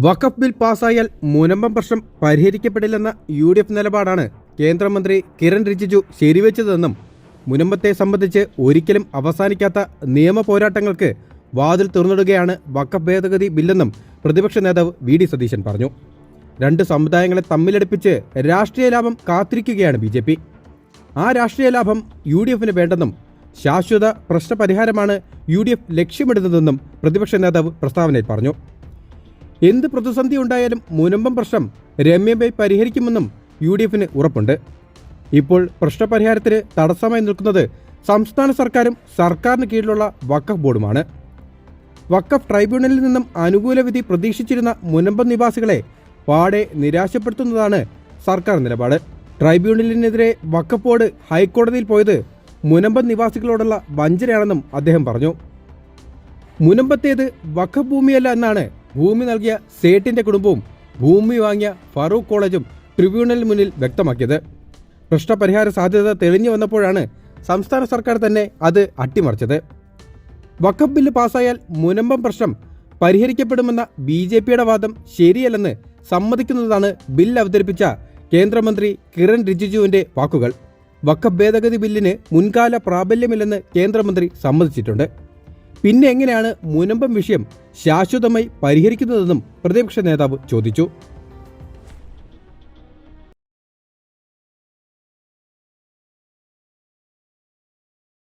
വഖഫ് bill പാസായാൽ Munambam പ്രശ്നം പരിഹരിക്കപ്പെടില്ലെന്ന UDF നിലപാടാണ് കേന്ദ്രമന്ത്രി കിരൺ റിജിജു ശരിവെച്ചതെന്നും മുനമ്പത്തെ സംബന്ധിച്ച് ഒരിക്കലും അവസാനിക്കാത്ത നിയമ പോരാട്ടങ്ങൾക്ക് വാതിൽ തുറന്നിടുകയാണ് വഖഫ് ഭേദഗതി ബില്ലെന്നും പ്രതിപക്ഷ നേതാവ് VD സതീശൻ പറഞ്ഞു. രണ്ട് സമുദായങ്ങളെ തമ്മിലടുപ്പിച്ച് രാഷ്ട്രീയ ലാഭം കാത്തിരിക്കുകയാണ് BJP. ആ രാഷ്ട്രീയ ലാഭം UDFന് വേണ്ടെന്നും ശാശ്വത പ്രശ്നപരിഹാരമാണ് UDF ലക്ഷ്യമിടുന്നതെന്നും പ്രതിപക്ഷ നേതാവ് പ്രസ്താവനയിൽ പറഞ്ഞു. എന്ത് പ്രതിസന്ധി ഉണ്ടായാലും മുനമ്പം പ്രശ്നം രമ്യമായി പരിഹരിക്കുമെന്നും UDFന് ഉറപ്പുണ്ട്. ഇപ്പോൾ പ്രശ്നപരിഹാരത്തിന് തടസ്സമായി നിൽക്കുന്നത് സംസ്ഥാന സർക്കാരും സർക്കാരിന് കീഴിലുള്ള വഖഫ് ബോർഡുമാണ്. വഖഫ് ട്രൈബ്യൂണലിൽ നിന്നും അനുകൂല വിധി പ്രതീക്ഷിച്ചിരുന്ന മുനമ്പം നിവാസികളെ പാടെ നിരാശപ്പെടുത്തുന്നതാണ് സർക്കാർ നിലപാട്. ട്രൈബ്യൂണലിനെതിരെ വഖഫ് ബോർഡ് ഹൈക്കോടതിയിൽ പോയത് മുനമ്പം നിവാസികളോടുള്ള വഞ്ചനയാണെന്നും അദ്ദേഹം പറഞ്ഞു. മുനമ്പത്തേത് വഖഫ് ഭൂമിയല്ല എന്നാണ് ഭൂമി നൽകിയ സേട്ടിന്റെ കുടുംബവും ഭൂമി വാങ്ങിയ ഫറൂഖ് കോളേജും ട്രിബ്യൂണലിന് മുന്നിൽ വ്യക്തമാക്കിയത്. പ്രശ്നപരിഹാര സാധ്യത തെളിഞ്ഞു വന്നപ്പോഴാണ് സംസ്ഥാന സർക്കാർ തന്നെ അത് അട്ടിമറിച്ചത്. വഖഫ് ബില്ല് പാസ്സായാൽ മുനമ്പം പ്രശ്നം പരിഹരിക്കപ്പെടുമെന്ന BJPയുടെ വാദം ശരിയല്ലെന്ന് സമ്മതിക്കുന്നതാണ് ബിൽ അവതരിപ്പിച്ച കേന്ദ്രമന്ത്രി കിരൺ റിജിജുവിന്റെ വാക്കുകൾ. വഖഫ് ഭേദഗതി ബില്ലിന് മുൻകാല പ്രാബല്യമില്ലെന്ന് കേന്ദ്രമന്ത്രി സമ്മതിച്ചിട്ടുണ്ട്. പിന്നെ എങ്ങനെയാണ് മുനമ്പം വിഷയം ശാശ്വതമായി പരിഹരിക്കുന്നതെന്നും പ്രതിപക്ഷ നേതാവ് ചോദിച്ചു.